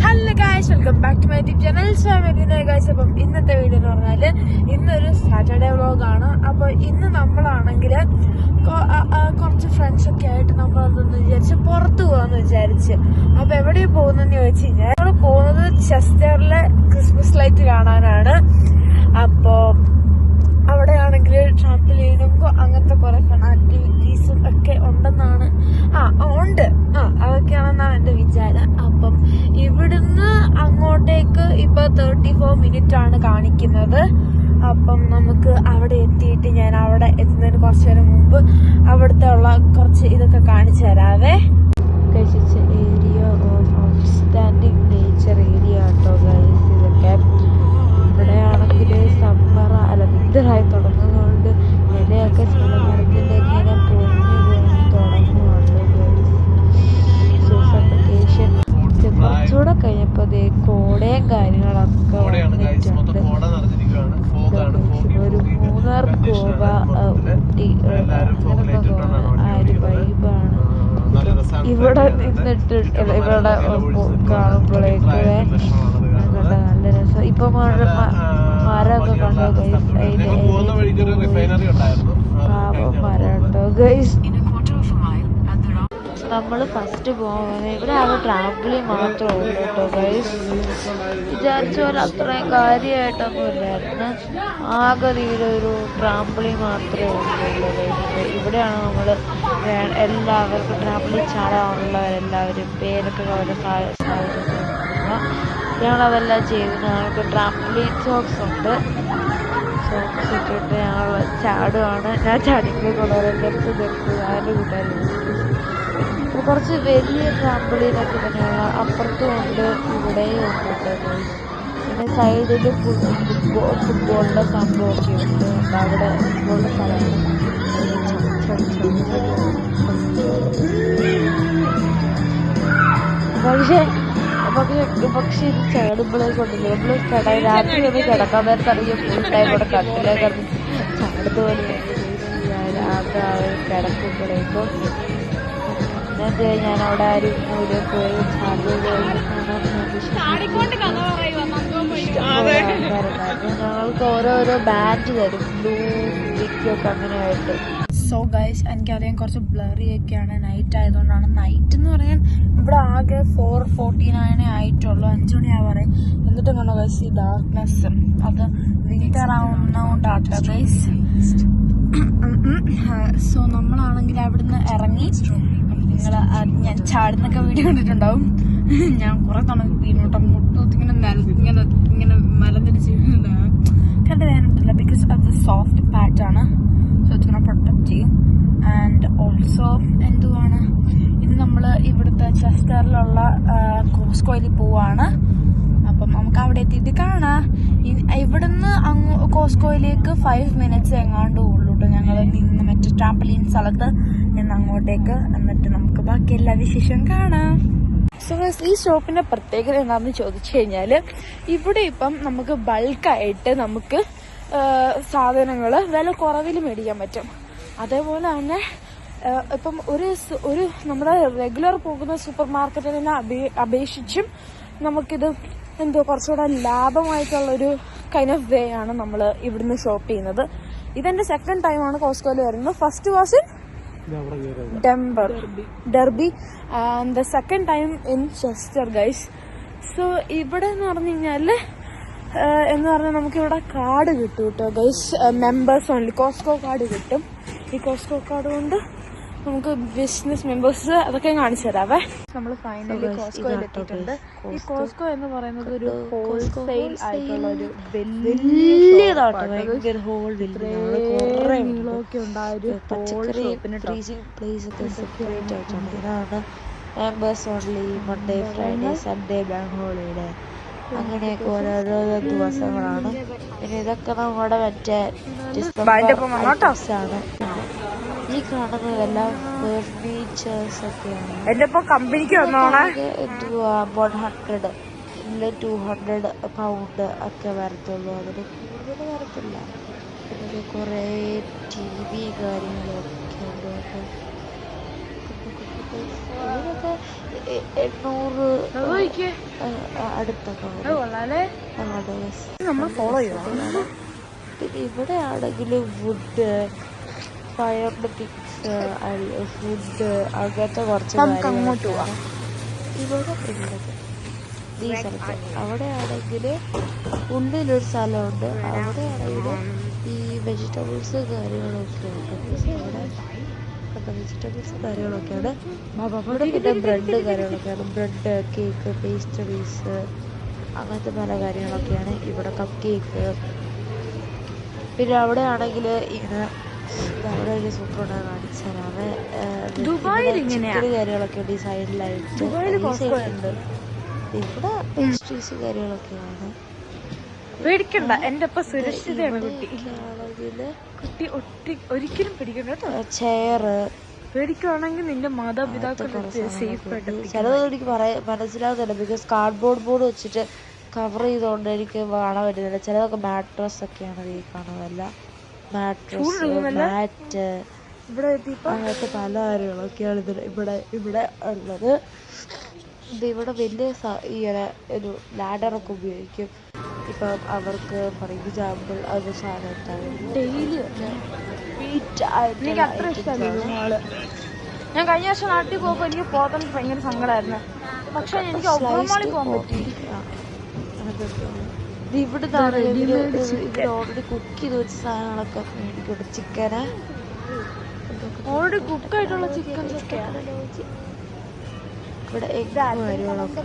Hello guys, welcome back to my YouTube channel. Guys, അപ്പം ഇന്നത്തെ video എന്ന് പറഞ്ഞാല് ഇന്നൊരു സാറ്റർഡേ വ്ളോഗാണ്. അപ്പൊ ഇന്ന് നമ്മളാണെങ്കിൽ കുറച്ച് ഫ്രണ്ട്സ് ഒക്കെ ആയിട്ട് നമ്മളൊന്ന് വിചാരിച്ച് പുറത്തു പോകാന്ന് വിചാരിച്ച്. അപ്പൊ എവിടെയാ പോകുന്നതെന്ന് ചോദിച്ചു കഴിഞ്ഞാൽ നമ്മൾ പോകുന്നത് ചെസ്റ്ററിലെ ക്രിസ്മസ് ലൈറ്റ് കാണാനാണ്. അപ്പോ അവിടെയാണെങ്കിൽ ട്രാംപോലീനും അങ്ങനത്തെ കുറെ ഫൺ ആക്ടിവിറ്റീസും ഒക്കെ ഉണ്ടെന്നാണ് അതൊക്കെയാണെന്നാണ് എന്റെ വിചാരം. അപ്പം ഇവിടുന്ന് അങ്ങോട്ടേക്ക് ഇപ്പൊ 34 മിനിറ്റ് ആണ് കാണിക്കുന്നത്. അപ്പം നമുക്ക് അവിടെ എത്തിയിട്ട് ഞാൻ അവിടെ എത്തുന്നതിന് കുറച്ചു നേരം മുമ്പ് അവിടുത്തെ ഉള്ള കുറച്ച് ഇതൊക്കെ കാണിച്ചു തരാവേ. Area of outstanding nature area കേട്ടോ ഗൈസ്. ഇതൊക്കെ ഇവിടെയാണെങ്കിൽ സമ്മർ വിന്ററായി തുടങ്ങുന്നതുകൊണ്ട് ഇലയൊക്കെ ചില മരത്തിന്റെ ഇങ്ങനെ പൊഴിഞ്ഞു തുടങ്ങുന്നുണ്ട് ഗൈസ്. സൂസഫിക്കേഷൻ കുറച്ചുകൂടെ കഴിഞ്ഞപ്പോ കോടയും കാര്യങ്ങളൊക്കെ വന്നിട്ടുണ്ട്. ഒരു മൂന്നാർ, ഗോവ, ഊട്ടി ആ ഒരു വൈബാണ് ഇവിടെ നിന്നിട്ട് ഇവിടെ കാണുമ്പോഴേക്ക് നല്ല രസം. ഇപ്പൊ മരമൊക്കെ കണ്ടോ ഗൈസ്, പാവം മരം ഉണ്ടോ ഗൈസ്. നമ്മൾ ഫസ്റ്റ് പോകുന്നത് ഇവിടെ ആകെ ട്രാവലിംഗ് മാത്രമേ ഉള്ളൂ കേട്ടോ ഗൈസ്. വിചാരിച്ച പോലെ അത്രയും കാര്യമായിട്ടൊന്നും ഇല്ലായിരുന്നു. ആകെ ഒരു ട്രാവലിംഗ് മാത്രമേ ഉള്ളൂ ഗൈസ്. ഇവിടെയാണ് നമ്മൾ എല്ലാവർക്കും ട്രാവലിംഗ് ചാടാനുള്ളവരെല്ലാവരും പേരൊക്കെ അവരുടെ സാഹചര്യം ഞങ്ങളതെല്ലാം ചെയ്ത് ഞങ്ങൾക്ക് ട്രാംപ്ലിൻ സോക്സ് ഉണ്ട്. സോക്സ് ഇട്ടിട്ട് ഞങ്ങൾ ചാടുവാണ്. ഞാൻ ചാടിക്ക് കൊണ്ടുവരെടുത്ത് നിർത്തുക അതിൻ്റെ കൂട്ടുകാർ. കുറച്ച് വലിയ ട്രാംപ്ലിനൊക്കെ തന്നെയുള്ള അപ്പുറത്തും ഉണ്ട് ഇവിടെയും ഉണ്ട് കേട്ടോ. പിന്നെ സൈഡിൽ ഫുട്ബോളിൻ്റെ സംഭവമൊക്കെ ഉണ്ട്. അവിടെ ഫുട്ബോളിൻ്റെ സ്ഥലമാണ്. പക്ഷെ ഇത് ചാടുമ്പോഴേക്കൊണ്ടില്ല നമ്മൾ രാത്രി ഒന്ന് കിടക്കാൻ നേരത്തെ അറിയാം ഫുൾ ടൈം ഇവിടെ കട്ടിലേക്ക് അത് ചാടുന്ന പോലെ കിടക്കുമ്പോഴേക്കും പിന്നെ ഞാൻ അവിടെ ആരും മൂലം പോയി ഞങ്ങൾക്ക് ഓരോരോ ബാൻഡ് തരും, ബ്ലൂ വിക്കൊക്കെ അങ്ങനെ ആയിട്ട്. സോ ഗൈസ്, എനിക്കറിയാം കുറച്ച് ബ്ലറി ഒക്കെയാണ്, നൈറ്റ് ആയതുകൊണ്ടാണ്. നൈറ്റ് എന്ന് പറയാൻ ഇവിടെ ആകെ 4:49 ആയിട്ടുള്ളൂ, 5 മണിയാവാറേ. എന്നിട്ടും കണ്ടോ ഗൈസ് ഈ ഡാർക്ക്നെസ്, അത് വിന്റർ ആവുന്നതുകൊണ്ടാട്ടോ ഗൈസ്. സോ നമ്മളാണെങ്കിൽ അവിടുന്ന് ഇറങ്ങി. ഞാൻ ചാടുന്നൊക്കെ വീഡിയോ കണ്ടിട്ടുണ്ടാവും. ഞാൻ കുറെ തവണ വീണോട്ടം മുട്ടൂത്തിങ്ങനെ ഇങ്ങനെ മലന്നിരിച്ച് കണ്ടു വേണ്ടിട്ടില്ല. ബിക്കോസ് അത് സോഫ്റ്റ് പാറ്റാണ്. സോ ഇതിനെ പ്രൊട്ടക്ട് ചെയ്യും. ആൻഡ് ഓൾസോ എന്തുവാണ്, ഇന്ന് നമ്മൾ ഇവിടുത്തെ ചെസ്റ്ററിലുള്ള കോസ്കോയിൽ പോവാണ്. അപ്പം നമുക്ക് അവിടെ എത്തിയിട്ട് കാണാം. ഇവിടുന്ന് കോസ്കോയിലേക്ക് 5 മിനിറ്റ്സ് എങ്ങാണ്ടും ഉള്ളൂ കേട്ടോ. ഞങ്ങൾ നിന്ന് മറ്റേ ട്രാംപലീൻ സ്ഥലത്ത് നിന്ന് അങ്ങോട്ടേക്ക്. എന്നിട്ട് നമുക്ക് ബാക്കി എല്ലാ വിശേഷവും കാണാം. സോ ഈ ഷോപ്പിന്റെ പ്രത്യേകത എന്താണെന്ന് ചോദിച്ചു കഴിഞ്ഞാൽ ഇവിടെ ഇപ്പം നമുക്ക് ബൾക്കായിട്ട് നമുക്ക് സാധനങ്ങൾ വില കുറവിൽ മേടിക്കാൻ പറ്റും. അതേപോലെ തന്നെ ഇപ്പം ഒരു നമ്മുടെ റെഗുലർ പോകുന്ന സൂപ്പർ മാർക്കറ്റിനെ അപേക്ഷിച്ചും നമുക്കിത് കുറച്ചുകൂടെ ലാഭമായിട്ടുള്ളൊരു കൈൻഡ് ഓഫ് വേ ആണ് നമ്മൾ ഇവിടുന്ന് ഷോപ്പ് ചെയ്യുന്നത്. ഇതെന്റെ സെക്കൻഡ് ടൈമാണ് കോസ്കോയിൽ വരുന്നത്. First was in derby and the second time in Chester guys. So ഇവിടെ എന്ന് പറഞ്ഞു കഴിഞ്ഞാൽ നമുക്കിവിടെ കാർഡ് കിട്ടും കേട്ടോ guys. Members only Costco card കിട്ടും. ഈ കോസ്കോ കാർഡ് കൊണ്ട് നമുക്ക് ബിസിനസ് മെമ്പേഴ്സ് അതൊക്കെ കാണിച്ചു തരാവേ. നമ്മൾ ഫൈനലി കോസ്കോയിൽ എത്തിയിട്ടുണ്ട്. ഈ കോസ്കോ എന്ന് പറയുന്നത് ഒരു ഹോൾസെയിൽ ആയിട്ടുള്ള ഒരു നീളമൊക്കെ ഉണ്ടായ members only, Monday, Friday, Sunday, bank holiday, അങ്ങനെയൊക്കെ ഓരോരോ ദിവസങ്ങളാണ്. പിന്നെ ഇതൊക്കെ നമ്മുടെ മറ്റേ ആണ്. ഈ കാണുന്നതെല്ലാം ഫർണിച്ചേഴ്സ് ഒക്കെയാണ്. എന്തുവാ 100 ഇല്ല 200 പൗണ്ട് ഒക്കെ വരത്തുള്ളൂ. അതിന് കൂടുതൽ വരത്തില്ല. പിന്നെ കുറേ TV കാര്യങ്ങളൊക്കെ ഉണ്ട്. ഇതൊക്കെ 800 അടുത്തൊക്കെ നമ്മൾ ഫോളോ ചെയ്യണം. പിന്നെ ഇവിടെ ആണെങ്കിൽ വുഡ്, ഫയറിന്റെ പിക്സ്, ഫുഡ്, അങ്ങനത്തെ കുറച്ച് കാര്യങ്ങളൊക്കെയാണ് ഇവിടെ ഉള്ളത് ഈ സ്ഥലത്ത്. അവിടെ ആണെങ്കിൽ ഉള്ളിലൊരു സ്ഥലമുണ്ട്, അവിടെ ആണെങ്കിൽ ഈ വെജിറ്റബിൾസ് കാര്യങ്ങളൊക്കെ ഉണ്ട്. അവിടെ വെജിറ്റബിൾസ് കാര്യങ്ങളൊക്കെയാണ്. ഇവിടെ പിന്നെ ബ്രെഡ് കാര്യങ്ങളൊക്കെയാണ്. ബ്രെഡ്, കേക്ക്, പേസ്ട്രീസ്, അങ്ങനത്തെ പല കാര്യങ്ങളൊക്കെയാണ് ഇവിടെ. Cup cake. പിന്നെ അവിടെ ആണെങ്കിൽ ഇങ്ങനെ അവിടെ ഒരു സൂപ്പർ കാണിച്ചു തരാമേ. ചിക്കൻ കാര്യങ്ങളൊക്കെ ഉണ്ട് ഈ സൈഡിലായിട്ട്. ഉണ്ട് ഇവിടെ പേസ്ട്രീസ് കാര്യങ്ങളൊക്കെയാണ്. പേടിക്കണ്ട, എന്റെ ഒപ്പം സുരക്ഷിതയാണ് കുട്ടി. ഒരിക്കലും പേടിക്കണ്ട കേട്ടോ. ചെയർ പേടിക്കുവാണെങ്കിൽ നിന്റെ മാതാപിതാക്കളുടെ സേഫ് ആയിട്ട്. ചിലത് എനിക്ക് മനസ്സിലാകുന്നില്ല, ബിക്കോസ് കാർഡ്ബോർഡ് ബോർഡ് വെച്ചിട്ട് കവർ ചെയ്തുകൊണ്ട് എനിക്ക് കാണാൻ പറ്റുന്നില്ല. ചിലതൊക്കെ മാട്രസ് ഒക്കെയാണ് ഈ കാണുന്നതല്ല. മാട്രസ്, മാറ്റ്, അങ്ങനത്തെ പല കാര്യങ്ങളൊക്കെയാണ് ഇവിടെ ഉള്ളത്. ഇവിടെ വലിയ ഇങ്ങനെ ഒരു ലാഡറൊക്കെ ഉപയോഗിക്കും. ഇപ്പം അവർക്ക് ഫോർ എക്സാമ്പിൾ അത് സാധനം ഉണ്ടാവും ഡെയിലി എനിക്ക് അത്ര ഇഷ്ടമല്ല. ഞാൻ കഴിഞ്ഞ വർഷം നാട്ടിൽ പോകുമ്പോൾ എനിക്ക് പോകാൻ ഭയങ്കര സങ്കടമായിരുന്നു. പക്ഷെ എനിക്ക് ഒബ്ബർമാളിൽ പോകാൻ പറ്റി. ഇവിടെ ഓൾറെഡി കുക്ക് ചെയ്ത് വെച്ച സാധനങ്ങളൊക്കെ മേടിക്കും. ചിക്കന് ഓൾറെഡി കുക്കായിട്ടുള്ള ചിക്കൻ ഇവിടെ എഗ് കാര്യങ്ങളൊക്കെ.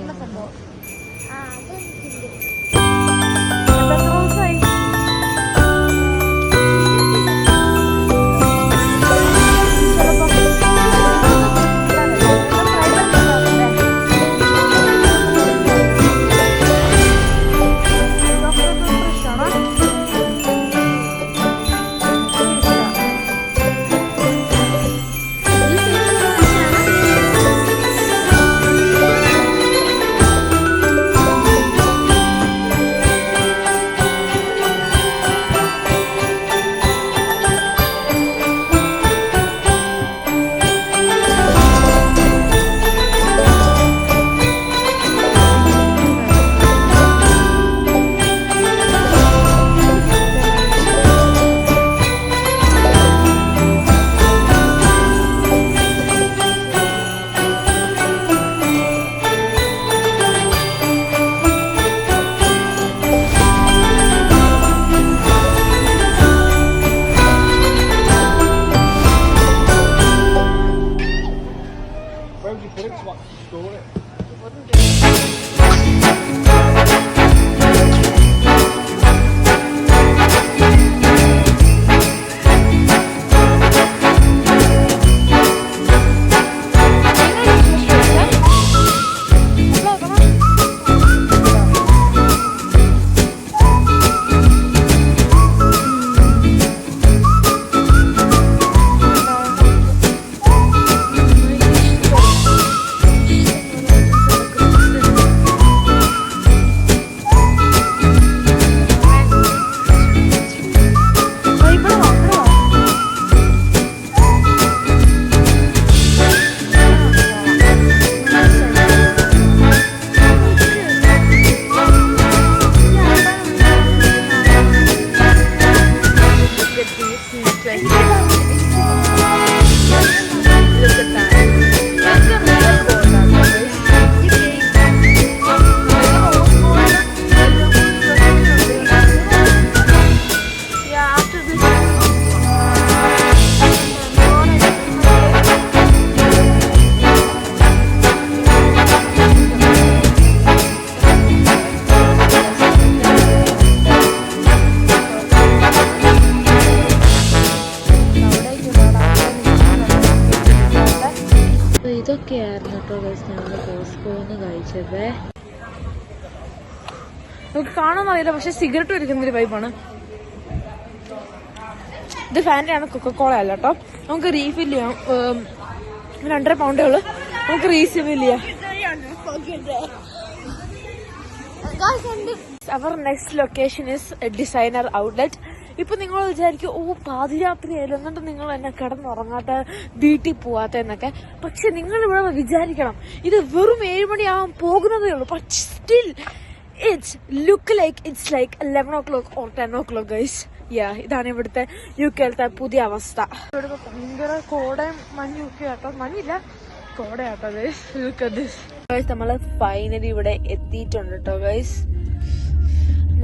ഇതൊക്കെയായിരുന്നു കേട്ടോ ഗൈസ് ഞങ്ങൾ കോസ്കോന്ന് കഴിച്ചത്. നമുക്ക് കാണാന്നറിയില്ല, പക്ഷെ സിഗരറ്റ് വലിക്കുന്നൊരു പൈപ്പാണ് ഇത്. ഫാൻ്റെ ആണ്, കൊക്കക്കോള അല്ല കേട്ടോ. നമുക്ക് റീഫിൽ ചെയ്യാം. 2.5 പൗണ്ടേ ഉള്ളു. നമുക്ക് റീഫിൽ ചെയ്യാം. Our next location is a designer outlet. ഇപ്പൊ നിങ്ങൾ വിചാരിക്കും ഓ പാതിരാത്രി ആയാലും എന്നിട്ട് നിങ്ങൾ എന്നെ കിടന്നുറങ്ങാത്ത വീട്ടിൽ പോവാത്ത എന്നൊക്കെ. പക്ഷെ നിങ്ങൾ ഇവിടെ വിചാരിക്കണം ഇത് വെറും 7 മണിയാവാൻ പോകുന്നതേ ഉള്ളൂ. പക്ഷെ still it's look like it's like 11 o'clock or 10 o'clock guys. ഇതാണ് ഇവിടുത്തെ യുകെയിലത്തെ പുതിയ അവസ്ഥ. ഇവിടുത്തെ ഭയങ്കര കോടയും മഞ്ഞും ഒക്കെ ആട്ടോ. മഞ്ഞില്ല, കോടയാട്ടോ guys. Look at this guys. നമ്മള് ഫൈനലി ഇവിടെ എത്തിയിട്ടുണ്ട് കേട്ടോ ഗൈസ്.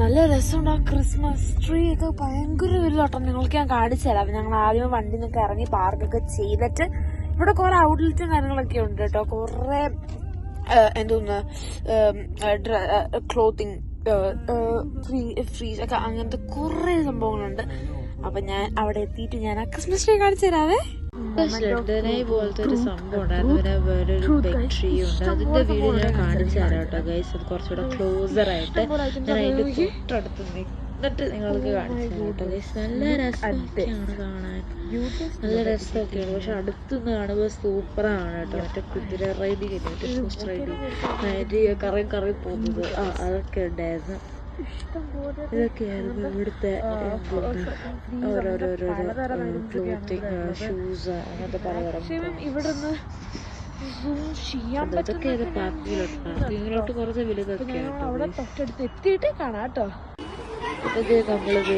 നല്ല രസമുണ്ട്. ആ ക്രിസ്മസ് ട്രീ ഒക്കെ ഭയങ്കര വലുതാട്ടോ. നിങ്ങൾക്ക് ഞാൻ കാണിച്ചു തരാം. ഞങ്ങൾ ആദ്യം വണ്ടി നിന്നൊക്കെ ഇറങ്ങി പാർക്കൊക്കെ ചെയ്തിട്ട് ഇവിടെ കുറെ ഔട്ട്ലെറ്റും കാര്യങ്ങളൊക്കെ ഉണ്ട് കേട്ടോ. കുറെ എന്തോന്ന് ക്ലോത്തിങ് ഫ്രീസ് ഒക്കെ അങ്ങനത്തെ കുറെ സംഭവങ്ങളുണ്ട്. അപ്പൊ ഞാൻ അവിടെ എത്തിയിട്ട് ഞാൻ ആ ക്രിസ്മസ് ട്രീ കാണിച്ചു തരാവേ. ലണ്ടനായി പോലത്തെ ഒരു സംഭവം ഉണ്ടായിരുന്നു. പിന്നെ വേറൊരു ബിഗ് ട്രീ ഉണ്ട്. അതിന്റെ വീഡിയോ ഞാൻ കാണിച്ചു തരാം കേട്ടോ ഗൈസ്. അത് കുറച്ചുകൂടെ ക്ലോസർ ആയിട്ട് ഞാൻ അതിന്റെ തൊട്ടടുത്ത് നിന്നിട്ട് നിങ്ങൾക്ക് കാണിച്ചു തരാം കേട്ടോ ഗൈസ്. നല്ല രസമൊക്കെയാണ് കാണാൻ, നല്ല രസമൊക്കെയാണ്. പക്ഷെ അടുത്തുനിന്ന് കാണുമ്പോൾ സൂപ്പറാണ് കേട്ടോ. മറ്റേ കുതിര റൈഡിങ്, മറ്റേ ഹോഴ്സ് റൈഡിങ്, കറങ്ങി പോകുന്നത് അതൊക്കെ ഉണ്ടായിരുന്നു. ഇതൊക്കെയായിരുന്നു ഇവിടുത്തെ ഓരോരോ ക്ലോത്തിങ്, ഷൂസ്, അങ്ങനത്തെ പലതരം. അതൊക്കെ പാർക്കിങ്ങിലോട്ട് കുറച്ച് വലുതൊക്കെയാണ്. തൊട്ടടുത്ത് എത്തിയിട്ട് കാണാം കേട്ടോ. ഇത് നമ്മളിത്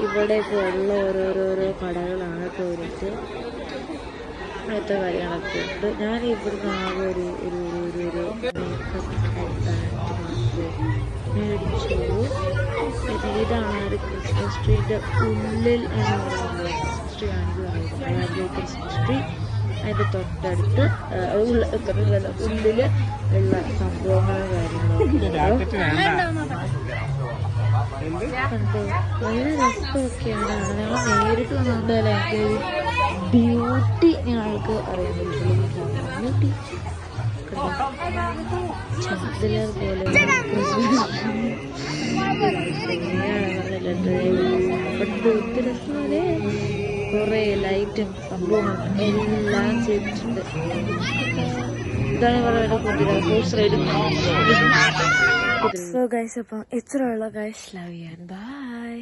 ഇവിടെയൊക്കെ ഉള്ള ഓരോരോരോ കടകളാണ് തോന്നിച്ച് അങ്ങനത്തെ കാര്യങ്ങളൊക്കെ ഉണ്ട്. ഞാൻ ഇവിടുന്ന് ആകെ ഒരു മേടിച്ചു. പിന്നെ ഇതാണ് ഒരു ക്രിസ്മസ് ട്രീൻ്റെ ഉള്ളിൽ എന്ന് പറയുന്നത്. ക്രിസ്മസ് ട്രീ കാണിക്കുന്നത് ക്രിസ്മസ് ട്രീ. അതിൻ്റെ തൊട്ടടുത്ത് ഉള്ളിൽ ഉള്ള സംഭവങ്ങളും കാര്യങ്ങളൊക്കെ കണ്ടു. നല്ല രസമൊക്കെയാണ്. ഞങ്ങൾ നേരിട്ട് വന്നതല്ല എൻ്റെ ബ്യൂട്ടി ഞങ്ങൾക്ക് അറിയാൻ പറ്റുള്ളൂ. ബ്യൂട്ടി ചാർജലർ പോലെ ഒത്തിരി രസമല്ലേ. കുറെ ലൈറ്റും സംഭവങ്ങളും എല്ലാം ചെയ്തിട്ടുണ്ട്. ഇതാണ് പറയുന്നത് കുതിര ഹോഴ്സ് റൈഡിങ്. സോ ഗൈസ് അപ്പം ഇത്രയുള്ള guys. Love you and by.